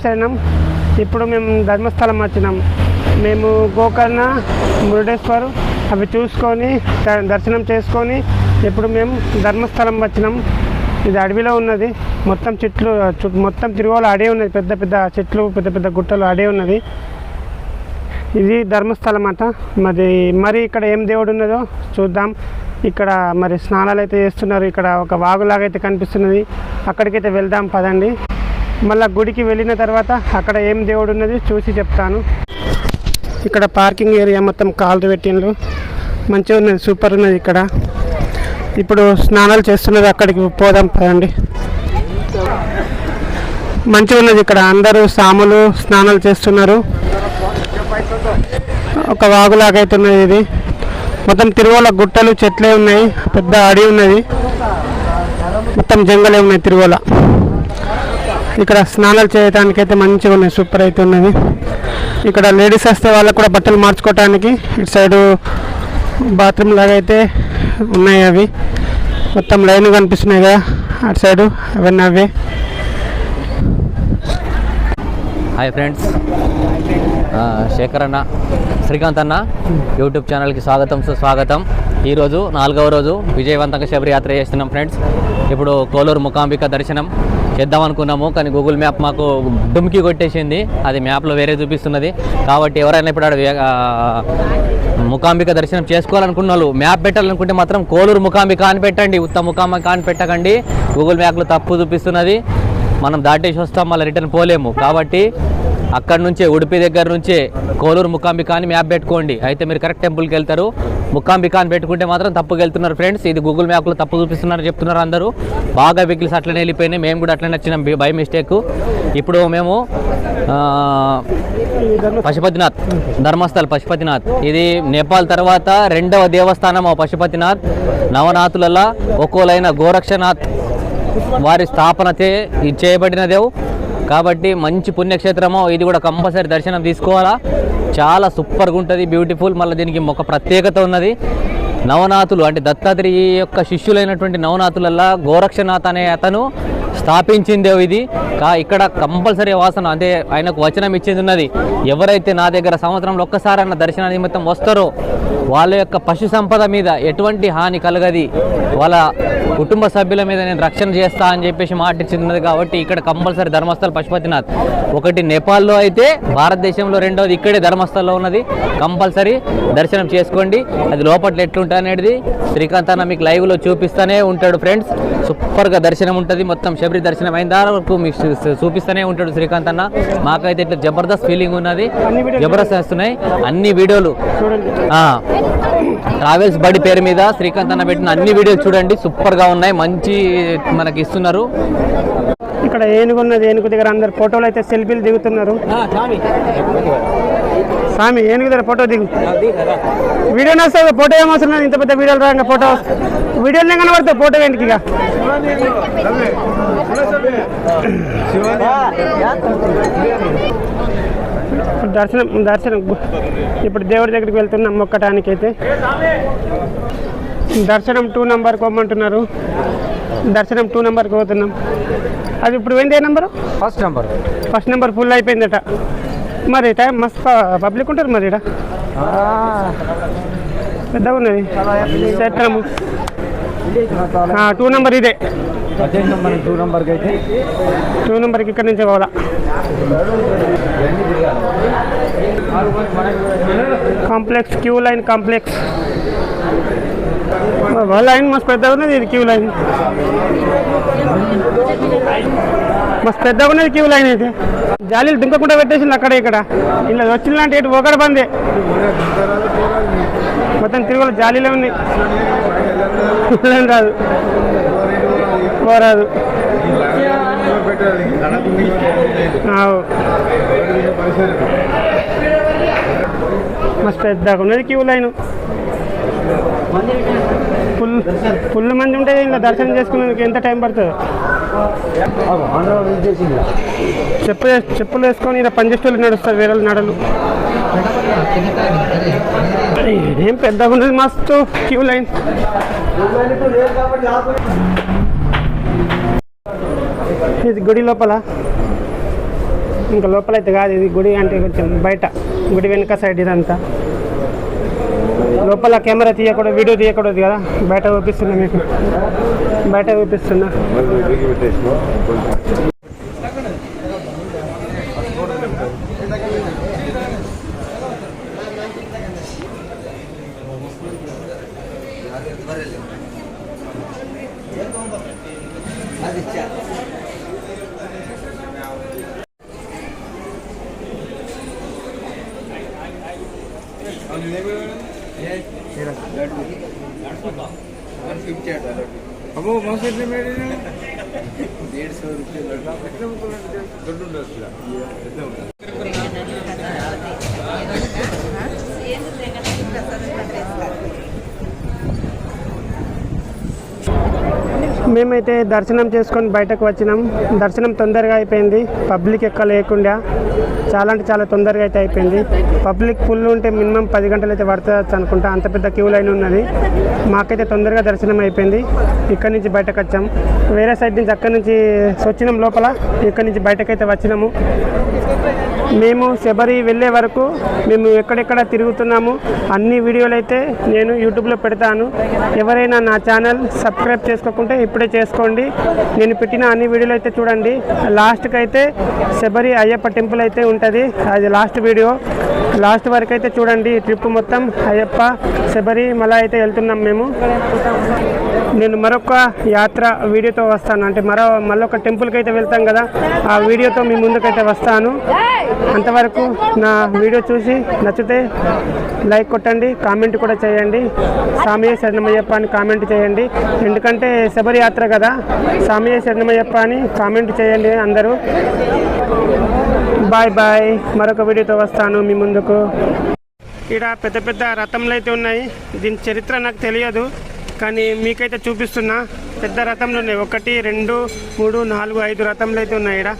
శరణం. ఇప్పుడు మేము ధర్మస్థలం వచ్చినాం. మేము గోకర్ణ, మురుడేశ్వర్ అవి చూసుకొని దర్శనం చేసుకొని ఇప్పుడు మేము ధర్మస్థలం వచ్చినాం. ఇది అడవిలో ఉన్నది. మొత్తం చెట్లు, మొత్తం తిరుమల అడే ఉన్నది. పెద్ద పెద్ద చెట్లు, పెద్ద పెద్ద గుట్టలు అడే ఉన్నది. ఇది ధర్మస్థలం అట. మరి ఇక్కడ ఏం దేవుడు ఉన్నదో చూద్దాం. ఇక్కడ మరి స్నానాలు అయితే చేస్తున్నారు. ఇక్కడ ఒక వాగులాగా అయితే కనిపిస్తున్నది. అక్కడికైతే వెళ్దాం పదండి. మళ్ళీ గుడికి వెళ్ళిన తర్వాత అక్కడ ఏం దేవుడు ఉన్నది చూసి చెప్తాను. ఇక్కడ పార్కింగ్ ఏరియా మొత్తం కాలు పెట్టిండ్రు. మంచిగా ఉన్నది, సూపర్ ఉన్నది. ఇక్కడ ఇప్పుడు స్నానాలు చేస్తున్నారు. అక్కడికి పోదాం పదండి. మంచిగా ఉన్నది. ఇక్కడ అందరూ సాములు స్నానాలు చేస్తున్నారు. ఒక వాగులాగా అయితే ఉన్నది. ఇది మొత్తం తిరుమల గుట్టలు, చెట్లే ఉన్నాయి. పెద్ద అడవి ఉన్నది. మొత్తం జంగలే ఉన్నాయి తిరుమల. ఇక్కడ స్నానాలు చేయడానికి అయితే మంచిగా ఉన్నాయి, సూపర్ అయితే ఉన్నది. ఇక్కడ లేడీస్ వస్తే వాళ్ళకు కూడా బట్టలు మార్చుకోవటానికి ఇటు సైడు బాత్రూమ్ లాగా అయితే ఉన్నాయి. అవి మొత్తం లైన్ కనిపిస్తున్నాయి కదా అటు సైడు, అవన్నీ అవే. హాయ్ ఫ్రెండ్స్, శేఖర్ అన్న, శ్రీకాంత్ అన్న యూట్యూబ్ ఛానల్కి స్వాగతం, సుస్వాగతం. ఈరోజు 4వ రోజు విజయవంతంగా శబరి యాత్ర చేస్తున్నాం ఫ్రెండ్స్. ఇప్పుడు కోలూరు మూకాంబిక దర్శనం చేద్దాం అనుకున్నాము, కానీ గూగుల్ మ్యాప్ మాకు డుమ్కి కొట్టేసింది. అది మ్యాప్లో వేరే చూపిస్తున్నది. కాబట్టి ఎవరైనా ఇప్పుడు మూకాంబిక దర్శనం చేసుకోవాలనుకున్న వాళ్ళు మ్యాప్ పెట్టాలనుకుంటే మాత్రం కోలూరు మూకాంబిక అని పెట్టండి, ఉత్తమ మూకాంబిక అని పెట్టకండి. గూగుల్ మ్యాప్లో తప్పు చూపిస్తున్నది. మనం దాటేసి వస్తాం, మళ్ళీ రిటర్న్ పోలేము. కాబట్టి అక్కడ నుంచే ఉడిపి దగ్గర నుంచే కోలూరు మూకాంబిక అని మ్యాప్ పెట్టుకోండి. అయితే మీరు కరెక్ట్ టెంపుల్కి వెళ్తారు. మూకాంబిక అని పెట్టుకుంటే మాత్రం తప్పుకు వెళ్తున్నారు ఫ్రెండ్స్. ఇది గూగుల్ మ్యాప్లో తప్పు చూపిస్తున్నారు చెప్తున్నారు అందరూ. బాగా వెహికల్స్ అట్లనే వెళ్ళిపోయినాయి. మేము కూడా అట్లనే వచ్చినాం బై మిస్టేక్. ఇప్పుడు మేము పశుపతినాథ్, ధర్మస్థల్ పశుపతినాథ్. ఇది నేపాల్ తర్వాత 2వ దేవస్థానం పశుపతినాథ్. నవనాథులలో ఒక్కోలైన గోరక్షనాథ్ వారి స్థాపన చేయబడినదేవు. కాబట్టి మంచి పుణ్యక్షేత్రము ఇది కూడా. కంపల్సరీ దర్శనం తీసుకోవాలా. చాలా సూపర్గా ఉంటుంది, బ్యూటిఫుల్. మళ్ళీ దీనికి ఒక ప్రత్యేకత ఉన్నది. నవనాథులు అంటే దత్తాత్రేయ యొక్క శిష్యులైనటువంటి నవనాథులల్లా గోరక్షనాథ్ అనే అతను స్థాపించిందే ఇది. ఇక్కడ కంపల్సరీ వాసన అంటే ఆయనకు వచనం ఇచ్చేది ఉన్నది. ఎవరైతే నా దగ్గర సంవత్సరంలో ఒక్కసారి అన్న దర్శన నిమిత్తం వస్తారో వాళ్ళ యొక్క పశు సంపద మీద ఎటువంటి హాని కలగది, వాళ్ళ కుటుంబ సభ్యుల మీద నేను రక్షణ చేస్తా అని చెప్పేసి మాట ఇచ్చింది. కాబట్టి ఇక్కడ కంపల్సరీ ధర్మస్థల్ పశుపతినాథ్. ఒకటి నేపాల్లో అయితే, భారతదేశంలో 2వది ఇక్కడే ధర్మస్థల్లో ఉన్నది. కంపల్సరీ దర్శనం చేసుకోండి. అది లోపల ఎట్లుంటుంది అనేది శ్రీకాంత్ అన్న మీకు లైవ్లో చూపిస్తూనే ఉంటాడు ఫ్రెండ్స్. సూపర్గా దర్శనం ఉంటుంది. మొత్తం శబరి దర్శనం అయిన వరకు మీకు చూపిస్తూనే ఉంటాడు శ్రీకాంత్ అన్న. మాకైతే ఇట్లా జబర్దస్త్ ఫీలింగ్ ఉన్నది. జబర్దస్త్ వస్తున్నాయి అన్ని వీడియోలు. ట్రావెల్స్ బడి పేరు మీద శ్రీకాంత్ అన్న పెట్టిన అన్ని వీడియోలు చూడండి, సూపర్గా ఉన్నాయి. మంచి మనకి ఇస్తున్నారు. ఇక్కడ ఏనుగు ఉన్నది. ఏనుగు దగ్గర అందరు ఫోటోలు అయితే సెల్ఫీలు దిగుతున్నారు. స్వామి ఏనుగు దగ్గర ఫోటో దిగు. వీడియో నడుస్తుంది, ఫోటో ఏమవసరం. ఇంత పెద్ద వీడియోలు రాగా ఫోటో వీడియోనే కనబడతాయి, ఫోటో ఏంటికి. ఇక దర్శనం ఇప్పుడు దేవుడి దగ్గరికి వెళ్తున్నాం మొక్కటానికి. అయితే దర్శనం 2 నెంబర్కి పోమంటున్నారు. దర్శనం 2 నెంబర్కి పోతున్నాం. అది ఇప్పుడు పోయింది ఏ నెంబరు? ఫస్ట్ నెంబర్ ఫుల్ అయిపోయిందట. మరి టైం మస్తు పబ్లిక్ ఉంటారు. మరి ఇక్కడ పెద్దగా ఉన్నది క్షేత్రము. 2 నెంబర్ ఇదే. 2 నెంబర్కి ఇక్కడ నుంచే పోవాలా. Complex, Q line complex. Line మస్తు పెద్దగా ఉన్నది. ఇది క్యూ లైన్ మస్తు పెద్దగా ఉన్నది. క్యూ లైన్ అయితే జాలీలు దుంకకుండా పెట్టేసింది అక్కడ ఇక్కడ. ఇలా వచ్చిందంటే ఇటు ఒకటి బందే. మొత్తం తిరుగుల జాలీలే ఉన్నాయి. రాదు పోరాదు. మస్తు పెద్దగా ఉన్నది క్యూ లైన్. ఫుల్ మంది ఉంటే ఇలా దర్శనం చేసుకునేందుకు ఎంత టైం పడుతుంది? చెప్పులు వేసుకొని ఇలా పంజెస్టోళ్ళు నడుస్తారు, వేరే నడలు. ఏం పెద్దగా ఉన్నది, మస్తు క్యూ లైన్. ఇది గుడి లోపల ఇంకా లోపల అయితే కాదు, ఇది గుడి అంటే కొంచెం బయట, గుడి వెనుక సైడ్ ఇదంతా. లోపల కెమెరా తీయకూడదు, వీడియో తీయకూడదు కదా, బయట చూపిస్తున్నా మీకు, బయట చూపిస్తున్నా. अब मौसम से मेरे 150 रुपये लड़का మేమైతే దర్శనం చేసుకొని బయటకు వచ్చినాం. దర్శనం తొందరగా అయిపోయింది, పబ్లిక్ ఎక్క లేకుండా, చాలా అంటే చాలా తొందరగా అయితే అయిపోయింది. పబ్లిక్ ఫుల్ ఉంటే మినిమం 10 గంటలు అయితే పడుతుంది అనుకుంటా, అంత పెద్ద క్యూ లైన్ ఉన్నది. మాకైతే తొందరగా దర్శనం అయిపోయింది. ఇక్కడి నుంచి బయటకు వచ్చాం, వేరే సైడ్ నుంచి అక్కడి నుంచి వచ్చినాం లోపల, ఇక్కడి నుంచి బయటకైతే వచ్చినాము. మేము శబరి వెళ్ళే వరకు మేము ఎక్కడెక్కడ తిరుగుతున్నాము అన్ని వీడియోలు అయితే నేను యూట్యూబ్లో పెడతాను. ఎవరైనా నా ఛానల్ సబ్స్క్రైబ్ చేసుకోకుంటే ఇప్పుడే చేసుకోండి. నేను పెట్టిన అన్ని వీడియోలు అయితే చూడండి. లాస్ట్కి అయితే శబరి అయ్యప్ప టెంపుల్ అయితే ఉంటుంది, అది లాస్ట్ వీడియో. లాస్ట్ వరకు అయితే చూడండి. ట్రిప్ మొత్తం అయ్యప్ప శబరి మళ్ళీ అయితే వెళ్తున్నాం మేము. నేను మరొక యాత్ర వీడియోతో వస్తాను, అంటే మళ్ళొక టెంపుల్కి అయితే వెళ్తాం కదా, ఆ వీడియోతో మీ ముందుకైతే వస్తాను. అంతవరకు నా వీడియో చూసి నచ్చితే లైక్ కొట్టండి, కామెంట్ కూడా చేయండి. సామయ్య శరణమయ్యప్ప అని కామెంట్ చేయండి, ఎందుకంటే శబరి యాత్ర కదా, సామయ్య శరణమయ్యప్ప అని కామెంట్ చేయండి అందరూ. బాయ్ బాయ్, మరొక వీడియోతో వస్తాను మీ ముందుకు. ఇక్కడ పెద్ద పెద్ద రథంలు అయితే ఉన్నాయి, దీని చరిత్ర నాకు తెలియదు, కానీ మీకైతే చూపిస్తున్నా. పెద్ద రథంలు ఉన్నాయి, 1, 2, 3, 4, 5 రథంలు అయితే ఉన్నాయి ఇక్కడ.